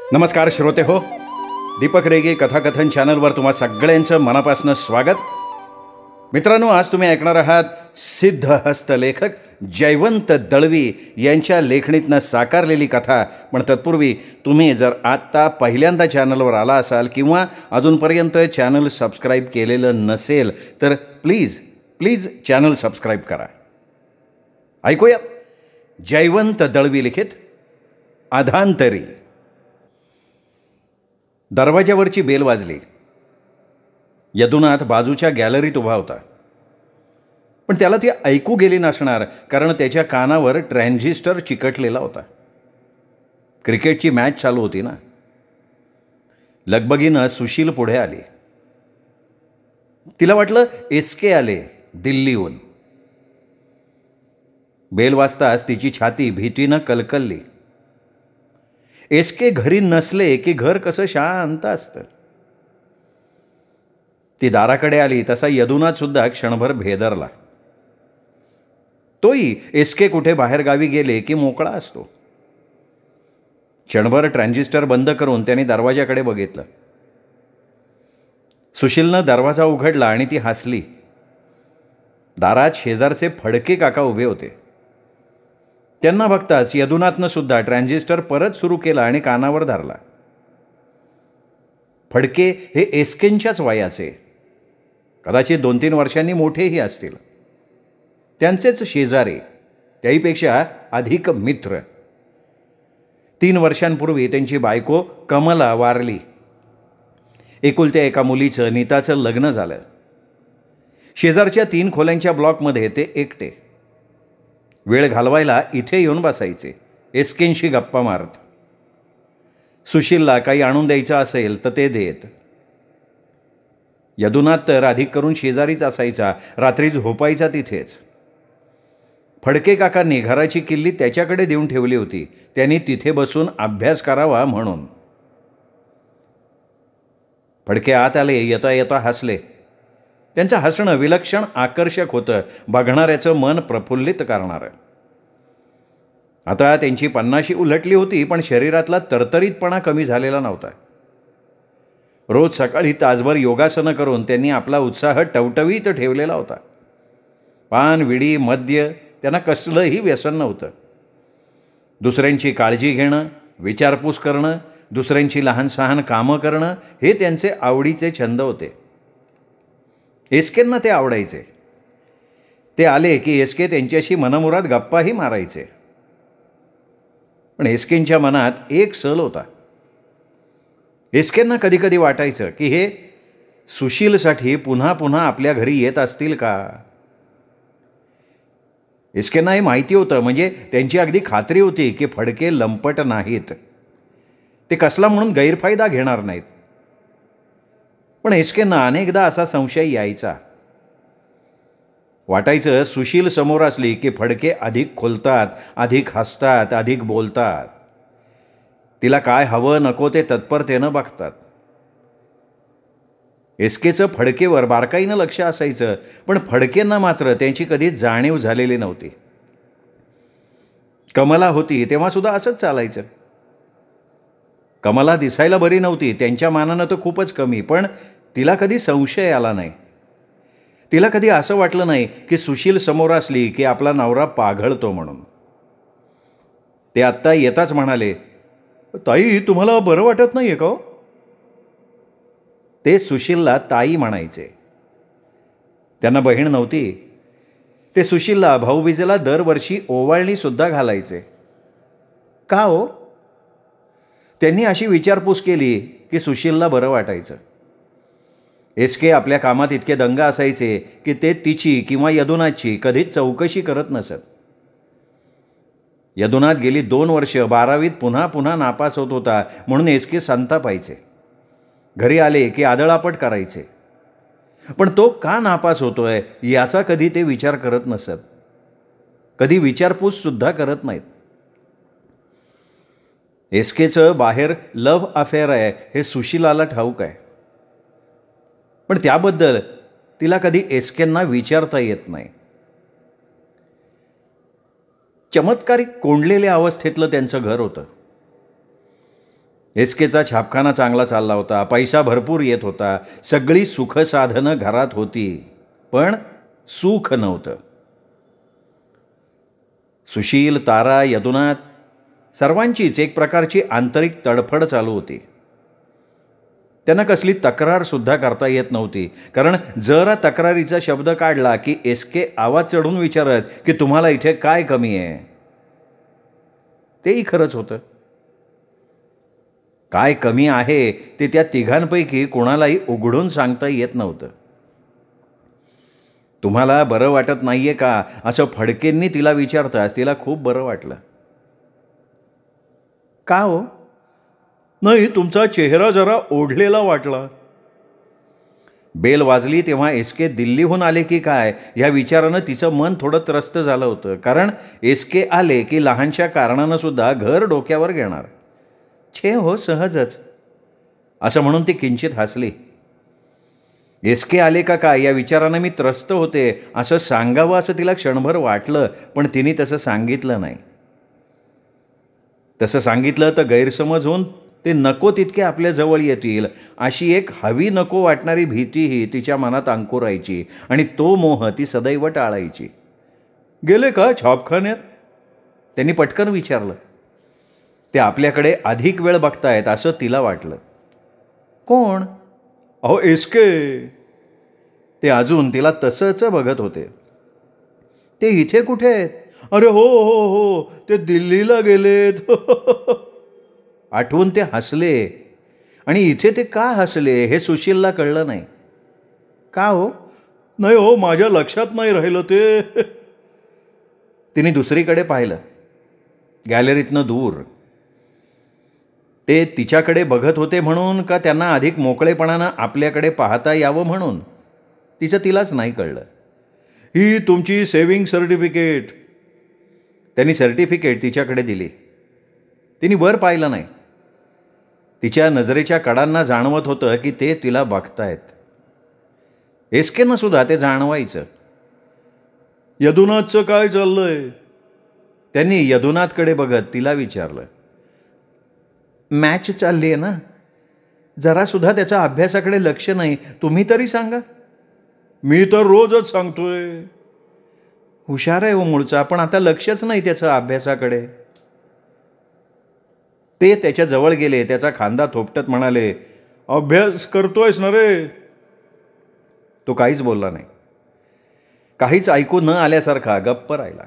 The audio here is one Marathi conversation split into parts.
नमस्कार श्रोते हो, दीपक रेगे कथाकथन चॅनलवर तुम्हा सगळ्यांचं मनापासून स्वागत. मित्रांनो, आज तुम्ही ऐकणार आहात सिद्धहस्त लेखक जयवंत दळवी यांच्या लेखणीतनं साकारलेली कथा. पण तत्पूर्वी तुम्ही जर आत्ता पहिल्यांदा चॅनलवर आला असाल किंवा अजूनपर्यंत चॅनल सबस्क्राईब केलेलं नसेल तर प्लीज चॅनल सबस्क्राईब करा. ऐकूयात जयवंत दळवी लिखित अधांतरी. दरवाजावरची बेल वाजली. यदुनाथ बाजूच्या गॅलरीत उभा होता, पण त्याला ती ऐकू गेली नसणार, कारण त्याच्या कानावर ट्रान्झिस्टर चिकटलेला होता. क्रिकेटची मॅच चालू होती ना. लगबगीनं सुशील पुढे आली. तिला वाटलं एसके आले दिल्लीहून. बेल वाजताच तिची छाती भीतीनं कलकलली. एसके घरी नसले की घर कसं शांत असतं. ती दाराकडे आली तसा यदुनाथसुद्धा क्षणभर भेदरला. तोही एसके कुठे बाहेरगावी गेले की मोकळा असतो. क्षणभर ट्रान्झिस्टर बंद करून त्याने दरवाजाकडे बघितलं. सुशीलनं दरवाजा उघडला आणि ती हसली. दारात शेजारचे फडके काका उभे होते. त्यांना बघताच यदुनाथनं सुद्धा ट्रान्झिस्टर परत सुरू केला आणि कानावर धरला. फडके हे एसकेंच्याच वयाचे, कदाचित 2-3 वर्षांनी मोठेही असतील. त्यांचेच शेजारी, त्याहीपेक्षा अधिक मित्र. 3 वर्षांपूर्वी त्यांची बायको कमला वारली. एकुलत्या एका मुलीचं, नीताचं लग्न झालं. शेजारच्या 3 खोल्यांच्या ब्लॉकमध्ये ते एकटे. वेळ घालवायला इथे येऊन बसायचे, एसकेंशी गप्पा मारत. सुशीलला काही आणून द्यायचं असेल तर ते देत. यदुनाथ तर अधिक करून शेजारीच असायचा, रात्री झोपायचा तिथेच. फडके काकांनी घराची किल्ली त्याच्याकडे देऊन ठेवली होती, त्यांनी तिथे बसून अभ्यास करावा म्हणून. फडके आत आले. येता येता हसले. त्यांचं हसणं विलक्षण आकर्षक होतं, बघणाऱ्याचं मन प्रफुल्लित करणारं. आता त्यांची 50शी उलटली होती, पण शरीरातला तरतरीतपणा कमी झालेला नव्हता. रोज सकाळी तासभर योगासनं करून त्यांनी आपला उत्साह टवटवीत ठेवलेला होता. पान, विडी, मद्य त्यांना कसलंही व्यसन नव्हतं. दुसऱ्यांची काळजी घेणं, विचारपूस करणं, दुसऱ्यांची लहान सहान कामं करणं हे त्यांचे आवडीचे छंद होते. एसकेंना ते आवडायचे. ते आले की एसके त्यांच्याशी मनमुराद गप्पाही मारायचे. पण एसकेंच्या मनात एक सल होता. एसकेंना कधीकधी वाटायचं की हे सुशीलसाठी पुन्हा पुन्हा आपल्या घरी येत असतील का. एसकेंना हे माहिती होतं, म्हणजे त्यांची अगदी खात्री होती की फडके लंपट नाहीत. ते कसला म्हणून गैरफायदा घेणार नाहीत. पण एसकेंना अनेकदा असा संशय यायचा. वाटायचं सुशील समोर असली की फडके अधिक खुलतात, अधिक हसतात, अधिक बोलतात. तिला काय हवं नको ते तत्परतेनं बघतात. एसकेचं फडकेवर बारकाईनं लक्ष असायचं, पण फडकेंना मात्र त्यांची कधी जाणीव झालेली नव्हती. कमला होती तेव्हासुद्धा असंच चालायचं. कमला दिसायला बरी नव्हती, त्यांच्या मानानं तर खूपच कमी, पण तिला कधी संशय आला नाही. तिला कधी असं वाटलं नाही की सुशील समोर असली की आपला नवरा पाघळतो म्हणून. ते आत्ता येताच म्हणाले, ताई तुम्हाला बरं वाटत नाही आहे का? ते सुशीलला ताई म्हणायचे. त्यांना बहीण नव्हती. ते सुशीलला भाऊबीजेला दरवर्षी ओवाळणीसुद्धा घालायचे. का हो? त्यांनी अशी विचारपूस केली की सुशीलला बरं वाटायचं. एसके आपल्या कामात इतके दंग असायचे की ते तिची किंवा यदुनाथची कधीच चौकशी करत नसत. यदुनाथ गेली 2 वर्ष 12वीत पुन्हा पुन्हा नापास होत होता, म्हणून एसके संतापायचे. घरी आले की आदळापट करायचे. पण तो का नापास होतोय याचा कधी ते विचार करत नसत. कधी विचारपूससुद्धा करत नाहीत. एसकेचं बाहेर लव्ह अफेअर आहे हे सुशीलाला ठाऊक आहे, पण त्याबद्दल तिला कधी एसकेंना विचारता येत नाही. चमत्कारिक कोंडलेल्या अवस्थेतलं त्यांचं घर होतं. एसकेचा छापखाना चांगला चालला होता, पैसा भरपूर येत होता, सगळी सुखसाधनं घरात होती, पण सुख नव्हतं. सुशील, तारा, यदुनाथ सर्वांचीच एक प्रकारची आंतरिक तडफड चालू होती. त्यांना कसली तक्रारसुद्धा करता येत नव्हती, कारण जरा तक्रारीचा शब्द काढला की एसके आवाज चढून विचारत की तुम्हाला इथे काय कमी आहे. तेही खरंच होतं. काय कमी आहे ते त्या तिघांपैकी कोणालाही उघडून सांगता येत नव्हतं. तुम्हाला बरं वाटत नाहीये का, असं फडकेंनी तिला विचारताच तिला खूप बरं वाटलं. का हो? नाही, तुमचा चेहरा जरा ओढलेला वाटला. बेल वाजली तेव्हा एसके दिल्लीहून आले की काय या विचारानं तिचं मन थोडं त्रस्त झालं होतं, कारण एसके आले की लहानशा कारणानं सुद्धा घर डोक्यावर घेणार. छे हो, सहजच, असं म्हणून ती किंचित हसली. एसके आले का काय या विचारानं मी त्रस्त होते असं सांगावं असं तिला क्षणभर वाटलं, पण तिने तसं सांगितलं नाही. तसं सांगितलं तर गैरसमज होऊन ते नको तितके आपल्या जवळ येतील अशी एक हवी नको वाटणारी भीतीही तिच्या मनात अंकुरायची, आणि तो मोह ती सदैव टाळायची. गेले का छापखान्यात? त्यांनी पटकन विचारलं. ते आपल्याकडे अधिक वेळ बघतायत असं तिला वाटलं. कोण? अहो, एसके. ते अजून तिला तसंच बघत होते. ते इथे कुठे आहेत? अरे हो हो हो, ते दिल्लीला गेलेत. आठवून ते हसले, आणि इथे ते का हसले हे सुशीलला कळलं नाही. का हो? नाही हो, माझ्या लक्षात नाही राहिलं ते. तिने दुसरीकडे पाहिलं, गॅलरीतनं दूर. ते तिच्याकडे बघत होते म्हणून का त्यांना अधिक मोकळेपणानं आपल्याकडे पाहता यावं म्हणून, तिचं तिलाच नाही कळलं. ही तुमची सेव्हिंग सर्टिफिकेट. त्यांनी सर्टिफिकेट तिच्याकडे दिली. तिने वर पाहिलं नाही. तिच्या नजरेच्या कडांना जाणवत होतं की ते तिला बघतायत. एसकेनं सुद्धा ते जाणवायचं. यदुनाथचं काय चाललंय? त्यांनी यदुनाथकडे बघत तिला विचारलं. मॅच चालली आहे ना, जरासुद्धा त्याच्या अभ्यासाकडे लक्ष नाही. तुम्ही तरी सांगा. मी तर रोजच सांगतोय. हुशार आहे हो मूळचा, पण आता लक्षच नाही त्याचं अभ्यासाकडे. ते त्याच्या जवळ गेले, त्याचा खांदा थोपटत म्हणाले, अभ्यास करतोयस ना रे? तो काहीच बोलला नाही. काहीच ऐकू न आल्यासारखा गप्प राहिला.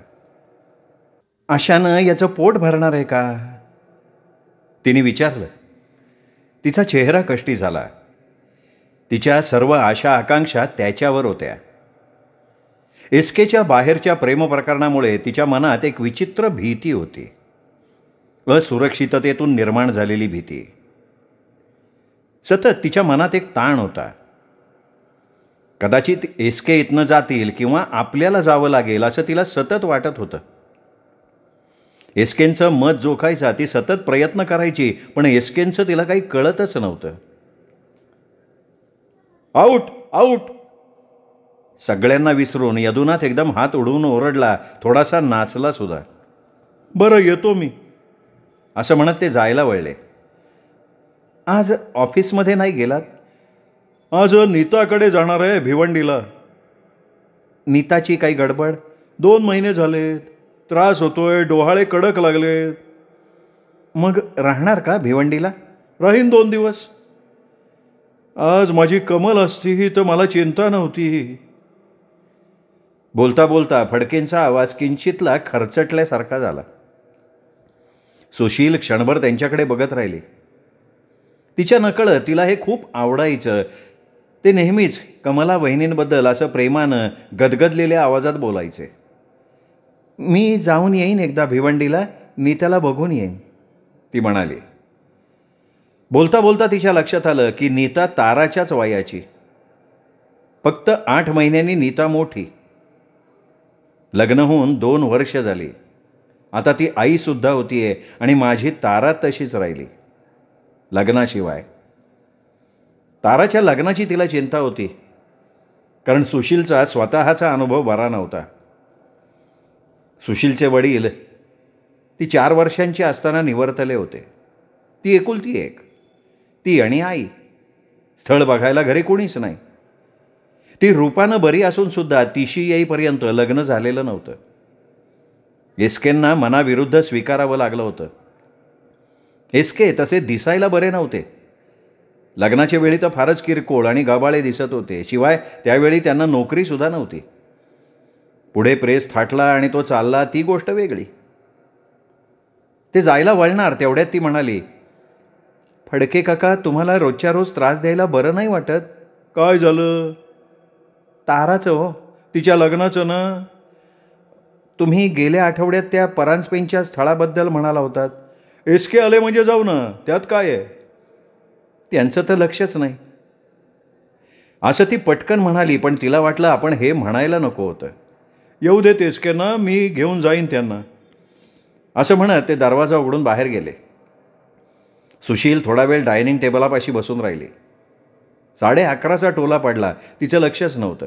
अशानं याचं पोट भरणार आहे का? तिने विचारलं. तिचा चेहरा कष्टी झाला. तिच्या सर्व आशा आकांक्षा त्याच्यावर होत्या. एसकेच्या बाहेरच्या प्रेमप्रकरणामुळे तिच्या मनात एक विचित्र भीती होती, असुरक्षिततेतून निर्माण झालेली भीती. सतत तिच्या मनात एक ताण होता. कदाचित एसके इथनं जातील किंवा आपल्याला जावं लागेल असं तिला सतत वाटत होतं. एसकेंचं मत जोखायचा ती सतत प्रयत्न करायची, पण एसकेंचं तिला काही कळतच नव्हतं. Out out. सगळ्यांना विसरून यदुनाथ एकदम हात उडवून ओरडला, थोडासा नाचला सुद्धा. बरं, येतो मी, असं म्हणत ते जायला वळले. आज ऑफिसमध्ये नाही गेलात? आज नीताकडे जाणार आहे, भिवंडीला. नीताची काही गडबड? 2 महिने झालेत, त्रास होतोय, डोहाळे कडक लागलेत. मग राहणार का भिवंडीला? राहीन 2 दिवस. आज माझी कमल असती तर मला चिंता नव्हती. बोलता बोलता फडकेंचा आवाज किंचितला खरचटल्यासारखा झाला. सुशील क्षणभर त्यांच्याकडे बघत राहिली. तिच्या नकळत तिला हे खूप आवडायचं. ते नेहमीच कमला वहिनींबद्दल असं प्रेमानं गदगदलेल्या आवाजात बोलायचे. मी जाऊन येईन एकदा भिवंडीला, नीताला बघून येईन, ती म्हणाली. बोलता बोलता तिच्या लक्षात आलं की नीता ताराच्याच वयाची. फक्त 8 महिन्यांनी नीता मोठी. लग्न होऊन 2 वर्ष झाली. आता ती आईसुद्धा होतीये, आणि माझी तारा तशीच राहिली लग्नाशिवाय. ताराच्या लग्नाची तिला चिंता होती, कारण सुशीलचा स्वतःचा अनुभव बरा नव्हता. सुशीलचे वडील ती 4 वर्षांची असताना निवर्तले होते. ती एकुलती एक. ती आणि आई. स्थळ बघायला घरी कोणीच नाही. ती रूपानं बरी असूनसुद्धा तिशी येईपर्यंत लग्न झालेलं नव्हतं. एसकेंना मनाविरुद्ध स्वीकारावं लागलं होतं. एसके तसे दिसायला बरे नव्हते. लग्नाच्या वेळी तर फारच किरकोळ आणि गबाळे दिसत होते. शिवाय त्यावेळी त्यांना नोकरीसुद्धा नव्हती. पुढे प्रेस थाटला आणि तो चालला ती गोष्ट वेगळी. ते जायला वळणार तेवढ्यात ती म्हणाली, फडके काका, तुम्हाला रोजच्या रोज त्रास द्यायला बरं नाही वाटत? काय झालं? ताराचं हो, तिच्या लग्नाचं ना. तुम्ही गेल्या आठवड्यात त्या परांजपेंच्या स्थळाबद्दल म्हणाला होतात. एसके आले म्हणजे जाऊ ना, त्यात काय आहे? त्यांचं तर लक्षच नाही. असं ती पटकन म्हणाली, पण तिला वाटलं आपण हे म्हणायला नको होतं. येऊ देत एसके ना, मी घेऊन जाईन त्यांना. असं म्हणत ते दरवाजा उघडून बाहेर गेले. सुशील थोडा वेळ डायनिंग टेबलापाशी बसून राहिली. 11:30चा टोला पडला. तिचं लक्षच नव्हतं.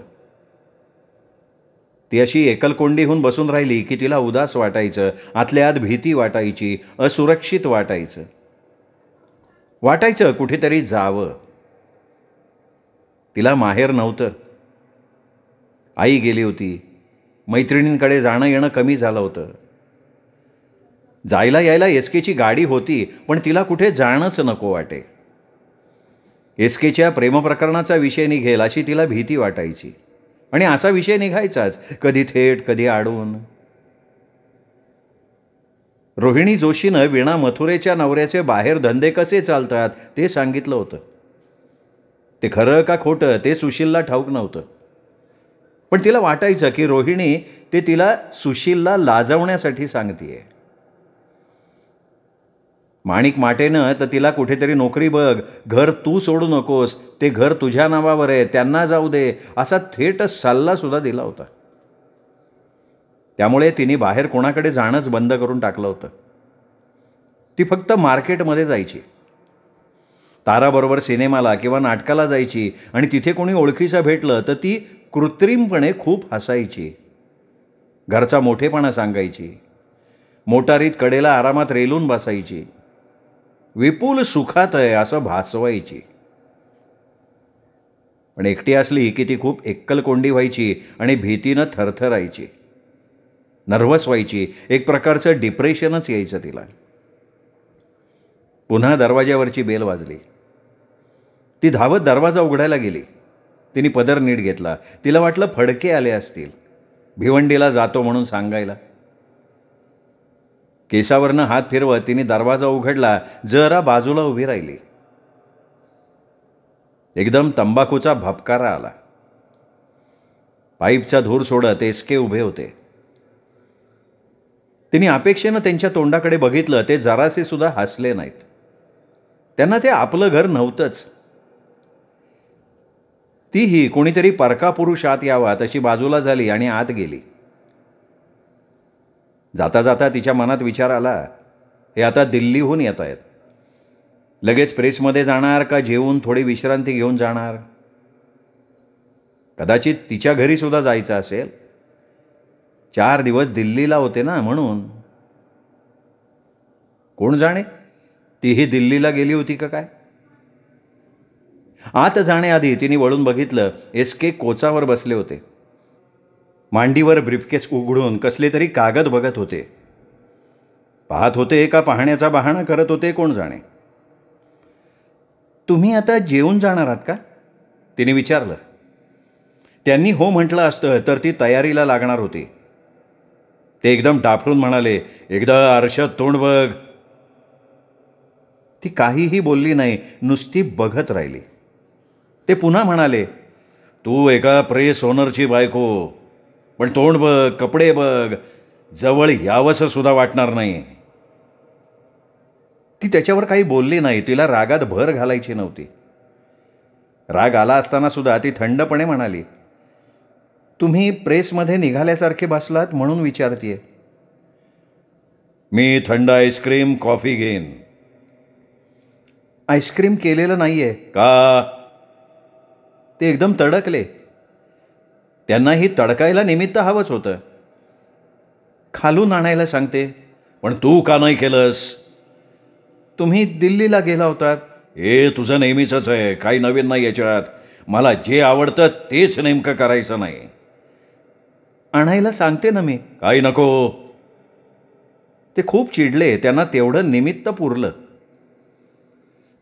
ती अशी एकलकोंडीहून बसून राहिली की तिला उदास वाटायचं, आतल्या आत भीती वाटायची, असुरक्षित वाटायचं कुठेतरी जावं. तिला माहेर नव्हतं. आई गेली होती. मैत्रिणींकडे जाणं येणं कमी झालं होतं. जायला यायला एसकेची गाडी होती, पण तिला कुठे जाणंच नको वाटे. एसकेच्या प्रेमप्रकरणाचा विषय निघेल अशी तिला भीती वाटायची. आणि असा विषय निघायचाच, कधी थेट कधी आडून. रोहिणी जोशीनं वीणा मथुरेच्या नवऱ्याचे बाहेर धंदे कसे चालतात ते सांगितलं होतं. ते खरं का खोटं ते सुशीलला ठाऊक नव्हतं. पण तिला वाटायचं की रोहिणी ते तिला सुशीलला लाजवण्यासाठी सांगतेय. माणिक माटेनं तर तिला कुठेतरी नोकरी बघ, घर तू सोडू नकोस, ते घर तुझ्या नावावर आहे, त्यांना जाऊ दे, असा थेट सल्लासुद्धा दिला होता. त्यामुळे तिने बाहेर कोणाकडे जाणंच बंद करून टाकलं होतं. ती फक्त मार्केटमध्ये जायची, ताराबरोबर सिनेमाला किंवा नाटकाला जायची आणि तिथे कोणी ओळखीचं भेटलं तर ती कृत्रिमपणे खूप हसायची, घरचा मोठेपणा सांगायची, मोटारीत कडेला आरामात रेलून बसायची, विपुल सुखात आहे असं भासवायची. पण एकटी असली की ती खूप एकलकोंडी व्हायची आणि भीतीनं थरथरायची, नर्व्हस व्हायची. एक प्रकारचं डिप्रेशनच यायचं तिला. पुन्हा दरवाज्यावरची बेल वाजली. ती धावत दरवाजा उघडायला गेली. तिने पदर नीट घेतला. तिला वाटलं फडके आले असतील, भिवंडीला जातो म्हणून सांगायला. केसावरनं हात फिरवत तिने दरवाजा उघडला. जरा बाजूला उभी राहिली. एकदम तंबाखूचा भपकारा आला. पाईपचा धूर सोडत एसके उभे होते. तिने अपेक्षेनं त्यांच्या तोंडाकडे बघितलं. ते जरासे सुद्धा हसले नाहीत. त्यांना ते आपलं घर नव्हतंच. तीही कोणीतरी परका पुरुष आत यावा तशी बाजूला झाली आणि आत गेली. जाता जाता तिच्या मनात विचार आला, हे आता दिल्लीहून येत आहेत. लगेच प्रेसमध्ये जाणार का जेवून थोडी विश्रांती घेऊन जाणार? कदाचित तिच्या घरीसुद्धा जायचं असेल. 4 दिवस दिल्लीला होते ना म्हणून. कोण जाणे, तीही दिल्लीला गेली होती का काय? आत जाण्याआधी तिने वळून बघितलं. एसके कोचावर बसले होते. मांडीवर ब्रीफकेस उघडून कसले तरी कागद बघत होते. पाहत होते का पाहण्याचा बहाणा करत होते कोण जाणे. तुम्ही आता जेवून जाणार आहात का? तिने विचारलं. त्यांनी हो म्हटलं असतं तर ती तयारीला लागणार होती. ते एकदम टाफरून म्हणाले, एकदा आरशात तोंड बघ. ती काहीही बोलली नाही, नुसती बघत राहिली. ते पुन्हा म्हणाले, तू एका प्रेस ओनरची बायको, पण तोंड बघ, कपडे बघ, जवळ यावंसं सुद्धा वाटणार नाही. ती त्याच्यावर काही बोलली नाही. तिला रागात भर घालायची नव्हती. राग आला असताना सुद्धा ती थंडपणे म्हणाली, तुम्ही प्रेसमध्ये निघाल्यासारखे बसलात म्हणून विचारतीये. मी थंड आईस्क्रीम कॉफी घेईन. आईस्क्रीम केलेलं नाहीये का? ते एकदम तडकले. त्यांनाही तडकायला निमित्त हवंच होतं. खालून आणायला सांगते. पण तू का नाही केलंस? तुम्ही दिल्लीला गेला होतात, हे तुझं नेहमीचंच आहे, काही नवीन नाही याच्यात. मला जे आवडतं तेच नेमकं करायचं नाही. आणायला सांगते ना मी. काही नको. ते खूप चिडले. त्यांना तेवढं निमित्त पुरलं.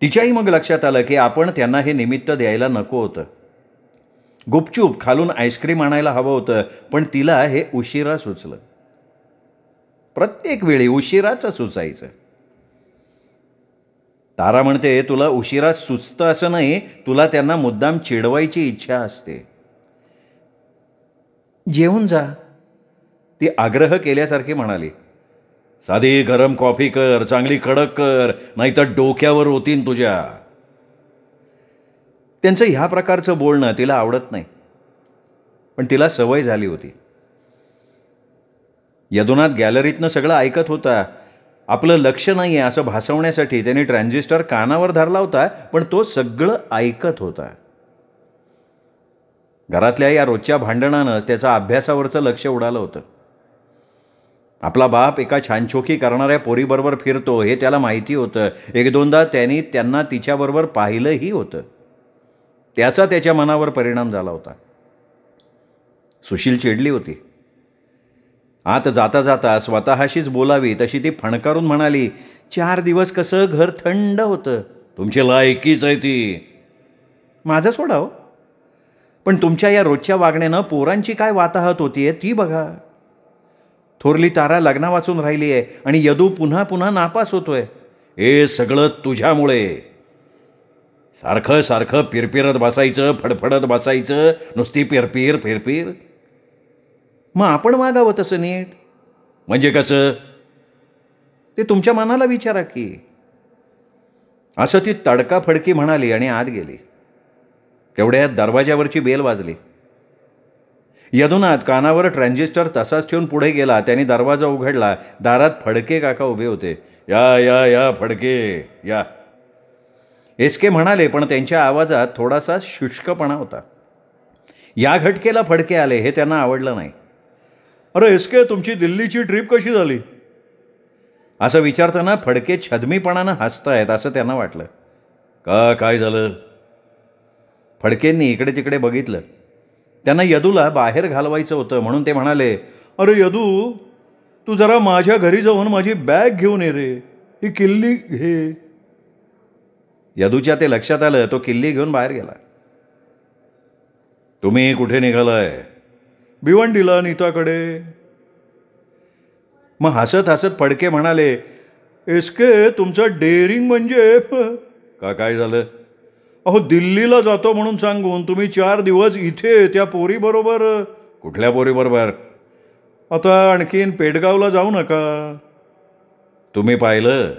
तिच्याही मग लक्षात आलं की आपण त्यांना हे निमित्त द्यायला नको होतं. गुपचूप खालून आईस्क्रीम आणायला हवं होतं, पण तिला हे उशिरा सुचलं. प्रत्येक वेळी उशिराच सुचायचं. तारा म्हणते, तुला उशिरा सुचतं असं नाही, तुला त्यांना मुद्दाम चिडवायची इच्छा असते. जेवून जा, ती आग्रह केल्यासारखी म्हणाली. साधी गरम कॉफी कर, चांगली कडक कर, नाहीतर डोक्यावर होतीन तुझ्या. त्यांचं ह्या प्रकारचं बोलणं तिला आवडत नाही, पण तिला सवय झाली होती. यदुनाथ गॅलरीतनं सगळं ऐकत होता. आपलं लक्ष नाही आहे असं भासवण्यासाठी त्यांनी ट्रान्झिस्टर कानावर धरला होता, पण तो सगळं ऐकत होता. घरातल्या या रोजच्या भांडणानंच त्याचं अभ्यासावरचं लक्ष उडालं होतं. आपला बाप एका छानछोकी करणाऱ्या पोरीबरोबर फिरतो हे त्याला माहिती होतं. एक दोनदा त्यांना तिच्याबरोबर पाहिलंही होतं. त्याचा त्याच्या मनावर परिणाम झाला होता. सुशील चिडली होती. आत जाता जाता स्वतःशीच बोलावी तशी ती फणकारून म्हणाली, 4 दिवस कसं घर थंड होतं. तुमची लायकीच आहे ती. माझं सोडाव, पण तुमच्या या रोजच्या वागण्यानं पोरांची काय वाताहत होतीये ती बघा. थोरली तारा लग्ना वाचून राहिली आहे आणि यदू पुन्हा पुन्हा नापास होतोय. हे सगळं तुझ्यामुळे. सारखं सारखं पिरपिरत बसायचं, फडफडत बसायचं, नुसती पिरपीर फिरपीर. मग आपण वागावं तसं नीट. म्हणजे कसं ते तुमच्या मनाला विचारा की. असं ती तडकाफडकी म्हणाली आणि आत गेली. तेवढ्यात दरवाजावरची बेल वाजली. यदुनाथ कानावर ट्रान्झिस्टर तसाच ठेवून पुढे गेला. त्यांनी दरवाजा उघडला. दारात फडके काका उभे होते. या या या फडके या, एसके म्हणाले, पण त्यांच्या आवाजात थोडासा शुष्कपणा होता. या घटकेला फडके आले हे त्यांना आवडलं नाही. अरे एसके, तुमची दिल्लीची ट्रिप कशी झाली असं विचारताना फडके छदमीपणानं हसतायत असं त्यांना वाटलं. का, काय झालं? फडकेंनी इकडे तिकडे बघितलं. त्यांना यदूला बाहेर घालवायचं होतं म्हणून ते म्हणाले, अरे यदू, तू जरा माझ्या घरी जाऊन माझी बॅग घेऊन ये रे, ही किल्ली घे. यदूच्या ते लक्षात आलं. तो किल्ली घेऊन बाहेर गेला. तुम्ही कुठे निघालाय? भिवंडीला, नीताकडे. मग हसत हसत फडके म्हणाले, एसके, तुमचं डेअरिंग म्हणजे. का, काय झालं? अहो, दिल्लीला जातो म्हणून सांगून तुम्ही 4 दिवस इथे त्या पोरीबरोबर. कुठल्या पोरीबरोबर? आता आणखीन पेडगावला जाऊ नका. तुम्ही पाहिलं?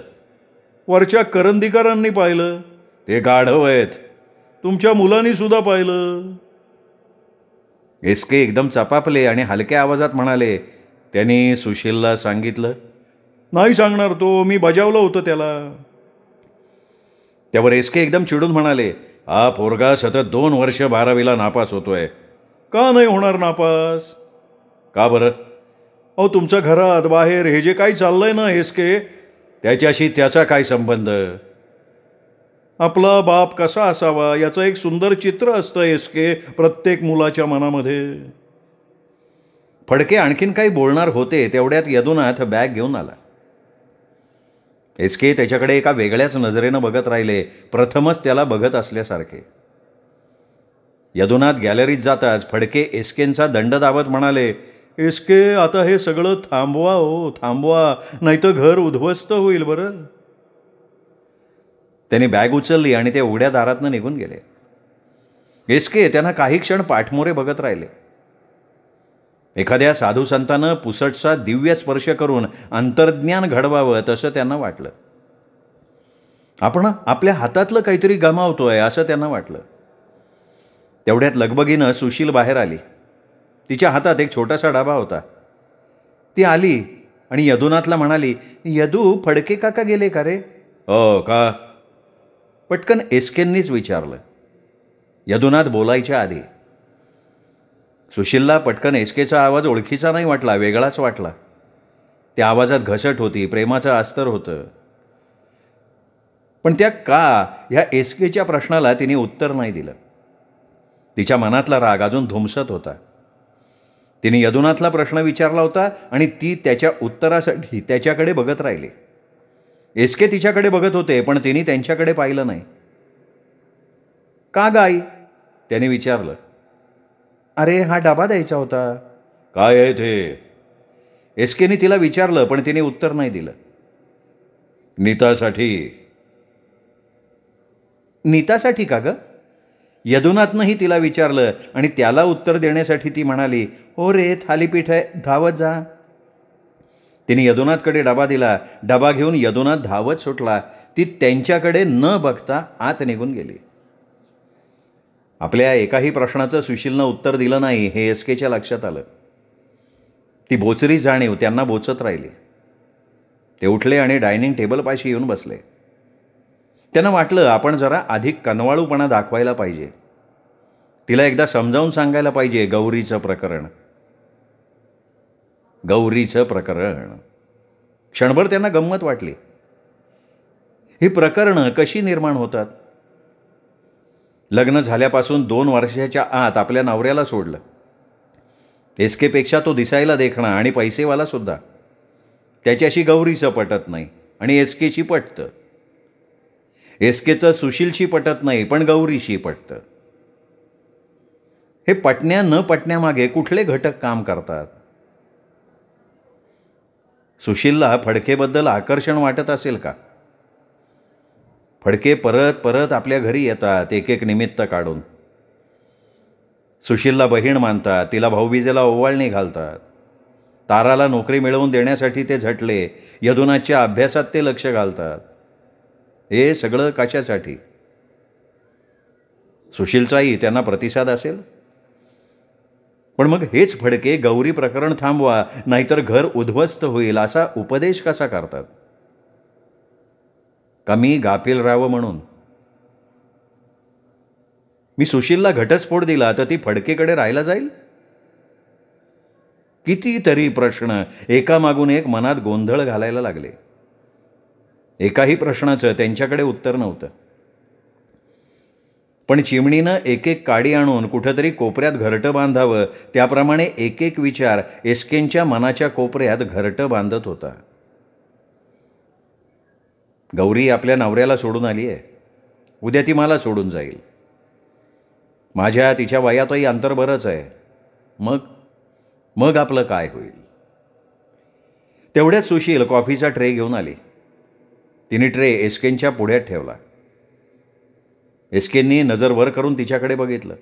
वरच्या करंदीकरांनी पाहिलं. ते गाढव आहेत. तुमच्या मुलांनी सुद्धा पाहिलं. एसके एकदम चपापले आणि हलक्या आवाजात म्हणाले, त्यांनी सुशीलला सांगितलं? नाही सांगणार तो, मी बजावलं होतं त्याला. त्यावर एसके एकदम चिडून म्हणाले, हा पोरगा सतत 2 वर्ष 12वीला नापास होतोय. का नाही होणार नापास? का बरं? अहो, तुमच्या घरात बाहेर हे जे काही चाललंय ना एसके, त्याच्याशी त्याचा काय संबंध? आपला बाप कसा असावा याचं एक सुंदर चित्र असतं एसके प्रत्येक मुलाच्या मनामध्ये. फडके आणखीन काही बोलणार होते तेवढ्यात यदुनाथ बॅग घेऊन आला. एसके त्याच्याकडे एका वेगळ्याच नजरेनं बघत राहिले, प्रथमच त्याला बघत असल्यासारखे. यदुनाथ गॅलरीत जाताच फडके एसकेंचा दंड दाबत म्हणाले, एसके, आता हे सगळं थांबवा हो, थांबवा, नाहीतर घर उद्ध्वस्त होईल बरं. त्यांनी बॅग उचलली आणि ते उघड्या दारातनं निघून गेले. एसके त्यांना काही क्षण पाठमोरे बघत राहिले. एखाद्या साधू संतानं पुसटसा दिव्य स्पर्श करून अंतर्ज्ञान घडवावं तसं त्यांना वाटलं. आपण आपल्या हातातलं काहीतरी गमावतोय असं त्यांना वाटलं. तेवढ्यात लगबगीनं सुशील बाहेर आली. तिच्या हातात एक छोटासा डबा होता. ती आली आणि यदुनाथला म्हणाली, यदू, फडके काका गेले का रे? हो का? पटकन एसकेंनीच विचारलं, यदुनाथ बोलायच्या आधी. सुशीलला पटकन एसकेचा आवाज ओळखीचा नाही वाटला, वेगळाच वाटला. त्या आवाजात घसट होती, प्रेमाचं अस्तर होतं. पण त्या का ह्या एस केच्या प्रश्नाला तिने उत्तर नाही दिलं. तिच्या मनातला राग अजून धुमसत होता. तिने यदुनाथला प्रश्न विचारला होता आणि ती त्याच्या उत्तरासाठी त्याच्याकडे बघत राहिली. एस के तिच्याकडे बघत होते, पण तिने त्यांच्याकडे पाहिलं नाही. का गाई? त्याने विचारलं. अरे हा डबा द्यायचा होता. काय आहे ते? एस केने तिला विचारलं, पण तिने उत्तर नाही दिलं. नीतासाठी. नीतासाठी का गं? यदुनाथनंही तिला विचारलं आणि त्याला उत्तर देण्यासाठी ती म्हणाली, हो रे, थालीपीठ आहे, धावत जा. तिने यदुनाथकडे डबा दिला. डबा घेऊन यदुनाथ धावत सुटला. ती त्यांच्याकडे न बघता आत निघून गेली. आपल्या एकाही प्रश्नाचं सुशीलनं उत्तर दिलं नाही हे एस केच्या लक्षात आलं. ती बोचरी जाणीव त्यांना बोचत राहिली. ते उठले आणि डायनिंग टेबलपाशी येऊन बसले. त्यांना वाटलं आपण जरा अधिक कनवाळूपणा दाखवायला पाहिजे. तिला एकदा समजावून सांगायला पाहिजे गौरीचं प्रकरण. क्षणभर त्यांना गंमत वाटली. ही प्रकरणं कशी निर्माण होतात? लग्न झाल्यापासून 2 वर्षाच्या आत आपल्या नवऱ्याला सोडलं. एस केपेक्षा तो दिसायला देखणा आणि पैसेवाला सुद्धा. त्याच्याशी गौरीचं पटत नाही आणि एस केशी पटतं. एस केचं सुशीलशी पटत नाही, पण गौरीशी पटतं. हे पटण्या न पटण्यामागे कुठले घटक काम करतात? सुशीलला फडकेबद्दल आकर्षण वाटत असेल का? फडके परत परत आपल्या घरी येतात एक एक निमित्त काढून. सुशीलला बहीण मानतात, तिला भाऊबीजेला ओवाळणी घालतात. ताराला नोकरी मिळवून देण्यासाठी ते झटले. यदुनाथच्या अभ्यासात ते लक्ष घालतात. हे सगळं कशासाठी? सुशीलचाही त्यांना प्रतिसाद असेल. पण मग हेच फडके गौरी प्रकरण थांबवा, नाहीतर घर उद्ध्वस्त होईल असा उपदेश कसा करतात? कमी गाफील राहावं म्हणून. मी सुशीलला घटस्फोट दिला तर ती फडकेकडे राहायला जाईल? कितीतरी प्रश्न एकामागून एक मनात गोंधळ घालायला लागले. एकाही प्रश्नाचं त्यांच्याकडे उत्तर नव्हतं. पण चिमणीनं एक एक काडी आणून कुठंतरी कोपऱ्यात घरटं बांधावं, त्याप्रमाणे एक एक विचार एसकेंच्या मनाच्या कोपऱ्यात घरटं बांधत होता. गौरी आपल्या नवऱ्याला सोडून आली आहे. उद्या ती मला सोडून जाईल. माझ्या तिच्या वयातही अंतर बरंच आहे. मग आपलं काय होईल? तेवढ्यात सुशील कॉफीचा ट्रे घेऊन आली. तिने ट्रे एसकेंच्या पुढ्यात ठेवला. एसकेंनी नजर वर करून तिच्याकडे बघितलं.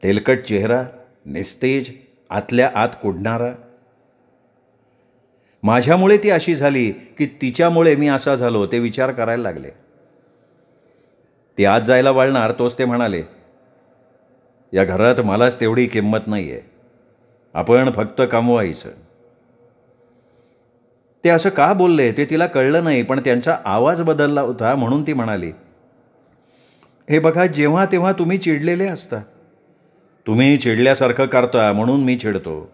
तेलकट चेहरा, निस्तेज, आतल्या आत कुढणारा. माझ्यामुळे ती अशी झाली की तिच्यामुळे मी असा झालो ते विचार करायला लागले. ती आत जायला वळणार तोच ते म्हणाले, या घरात मलाच तेवढी किंमत नाही आहे. आपण फक्त कमवायचं. ते असं का बोलले ते तिला कळलं नाही, पण त्यांचा आवाज बदलला होता म्हणून ती म्हणाली, हे बघा, जेव्हा तेव्हा तुम्ही चिडलेले असता. तुम्ही चिडल्यासारखं करता म्हणून मी चिडतो.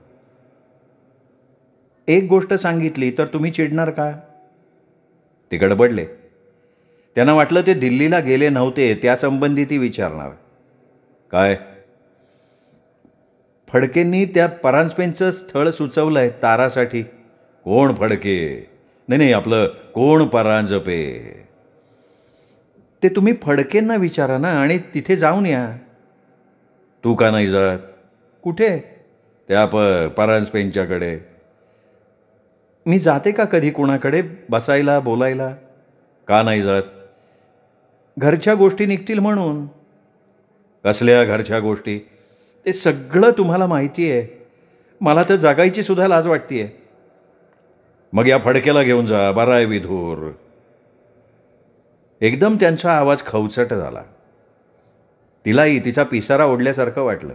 एक गोष्ट सांगितली तर तुम्ही चिडणार का? ते गडबडले. त्यांना वाटलं ते दिल्लीला गेले नव्हते त्यासंबंधी ती विचारणार. काय? फडकेंनी त्या परांजपेंचं स्थळ सुचवलंय तारासाठी. कोण फडके? नाही, आपलं कोण परांजपे? ते तुम्ही फडकेंना विचारा ना आणि तिथे जाऊन या. तू का नाही जात? कुठे? त्या परांजपेंच्याकडे. मी जाते का कधी कुणाकडे बसायला बोलायला? का नाही जात? घरच्या गोष्टी निघतील म्हणून. कसल्या घरच्या गोष्टी? ते सगळं तुम्हाला माहिती आहे. मला तर जगायची सुद्धा लाज वाटते. मग या फडकेला घेऊन जा, बरा आहे विधूर. एकदम त्यांचा आवाज खवचट झाला. तिलाही तिचा पिसारा ओढल्यासारखं वाटलं.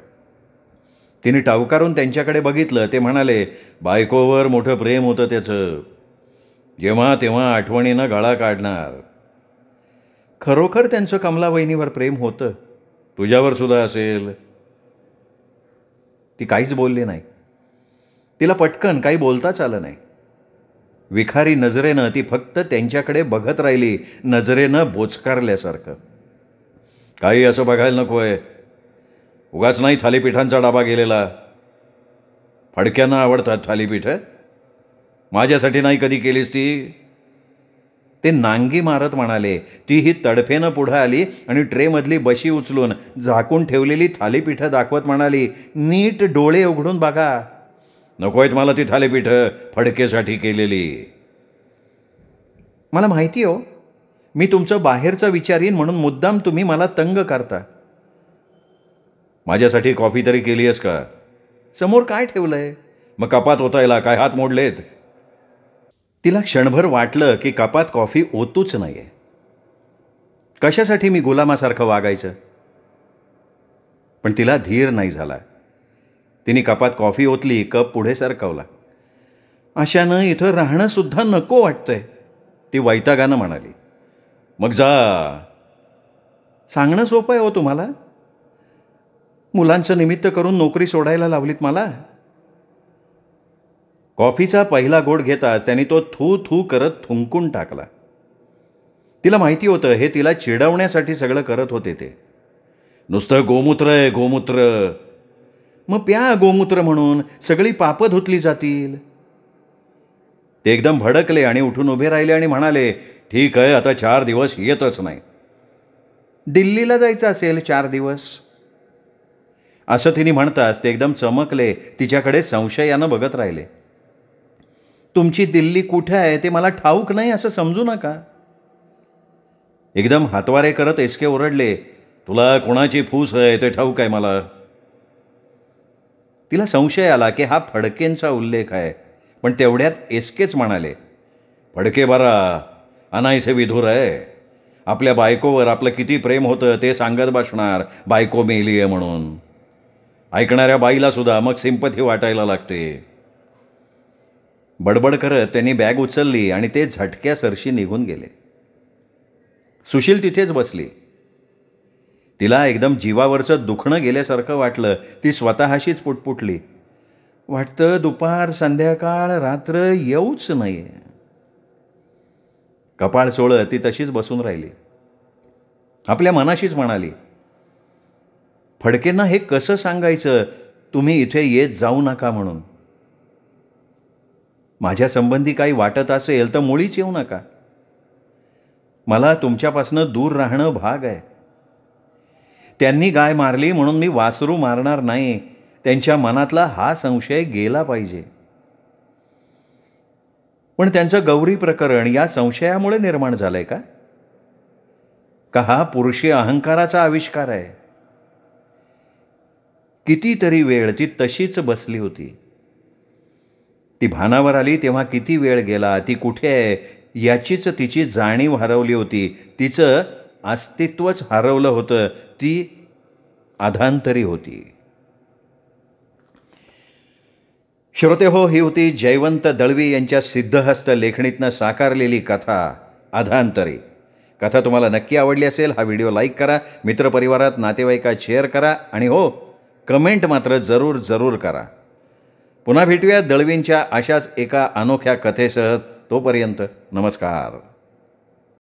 तिने टावकारून त्यांच्याकडे बघितलं. ते म्हणाले, बायकोवर मोठं प्रेम होतं त्याचं. जेव्हा तेव्हा आठवणीनं गळा काढणार. खरोखर त्यांचं कमला वहिनीवर प्रेम होतं. तुझ्यावर सुद्धा असेल. ती काहीच बोलली नाही. तिला पटकन काही बोलताच आलं नाही. विखारी नजरेनं ती फक्त त्यांच्याकडे बघत राहिली, नजरेनं बोचकारल्यासारखं. काही असं बघायला नको आहे. उगाच नाही थालीपीठांचा डाबा गेलेला. फडक्यांना आवडतात थालीपीठं. माझ्यासाठी नाही कधी केलीस ती. ते नांगी मारत म्हणाले. तीही तडफेनं पुढं आली आणि ट्रेमधली बशी उचलून झाकून ठेवलेली थालीपीठं दाखवत म्हणाली, नीट डोळे उघडून बघा. नको आहेत मला ती थालीपीठं फडकेसाठी केलेली. मला माहिती हो, मी तुमचं बाहेरचं विचारीन म्हणून मुद्दाम तुम्ही मला तंग करता. माझ्यासाठी कॉफी तरी केली आहेस का? समोर काय ठेवलंय? मग कपात ओतायला काय हात मोडलेत? तिला क्षणभर वाटलं की कपात कॉफी ओतूच नाही आहे. कशासाठी मी गुलामासारखं वागायचं? पण तिला धीर नाही झाला. तिने कपात कॉफी ओतली, कप पुढे सरकवला. अशानं इथं राहणंसुद्धा नको वाटतंय, ती वैतागानं म्हणाली. मग जा. सांगणं सोपं आहे हो तुम्हाला? मुलांचं निमित्त करून नोकरी सोडायला लावलीत मला. कॉफीचा पहिला घोट घेताच त्यांनी तो थू थू करत थुंकून टाकला. तिला माहिती होतं हे तिला चिडवण्यासाठी सगळं करत होते ते. नुसतं गोमूत्र आहे, गोमूत्र. मग प्या गोमूत्र म्हणून सगळी पापं धुतली जातील. ते एकदम भडकले आणि उठून उभे राहिले आणि म्हणाले, ठीक आहे, आता 4 दिवस येतच नाही. दिल्लीला जायचं असेल 4 दिवस, असं तिने म्हणताच ते एकदम चमकले. तिच्याकडे संशयानं बघत राहिले. तुमची दिल्ली कुठे आहे ते मला ठाऊक नाही असं समजू नका. एकदम हातवारे करत एसके ओरडले, तुला कोणाची फूस आहे ते ठाऊक आहे मला. तिला संशय आला की हा फडकेंचा उल्लेख आहे. पण तेवढ्यात एसकेच म्हणाले, फडके बरा अनायसे विधूर आहे. आपल्या बायकोवर आपलं किती प्रेम होतं ते सांगत बसणार, बायको मेली आहे म्हणून. ऐकणाऱ्या बाईला सुद्धा मग सिंपथी वाटायला लागते. बडबड करत त्यांनी बॅग उचलली आणि ते झटक्या सरशी निघून गेले. सुशील तिथेच बसली. तिला एकदम जीवावरचं दुखणं गेल्यासारखं वाटलं. ती स्वतःशीच पुटपुटली, वाटतं दुपार संध्याकाळ रात्र येऊच नाही. कपाळ चोळत ती तशीच बसून राहिली. आपल्या मनाशीच म्हणाली, फडकेंना हे कसं सांगायचं तुम्ही इथे येत जाऊ नका म्हणून? माझ्या संबंधी काही वाटत असेल तर मुळीच येऊ नका. मला तुमच्यापासनं दूर राहणं भाग आहे. त्यांनी गाय मारली म्हणून मी वासरू मारणार नाही. त्यांच्या मनातला हा संशय गेला पाहिजे. पण त्यांचं गौरी प्रकरण या संशयामुळे निर्माण झालंय का? हा पुरुषी अहंकाराचा आविष्कार आहे? कितीतरी वेळ ती तशीच बसली होती. ती भानावर आली तेव्हा किती वेळ गेला, ती कुठे आहे याचीच तिची जाणीव हरवली होती. तिचं अस्तित्वच हरवलं होतं. ती अधांतरी होती. श्रोते हो, ही होती जयवंत दळवी यांच्या सिद्धहस्त लेखणीतनं साकारलेली कथा अधांतरी. कथा तुम्हाला नक्की आवडली असेल. हा व्हिडिओ लाईक करा, मित्रपरिवारात नातेवाईकात शेअर करा आणि हो, कमेंट मात्र जरूर जरूर करा. पुन्हा भेटूया दळवींच्या अशाच एका अनोख्या कथेसह. तोपर्यंत नमस्कार.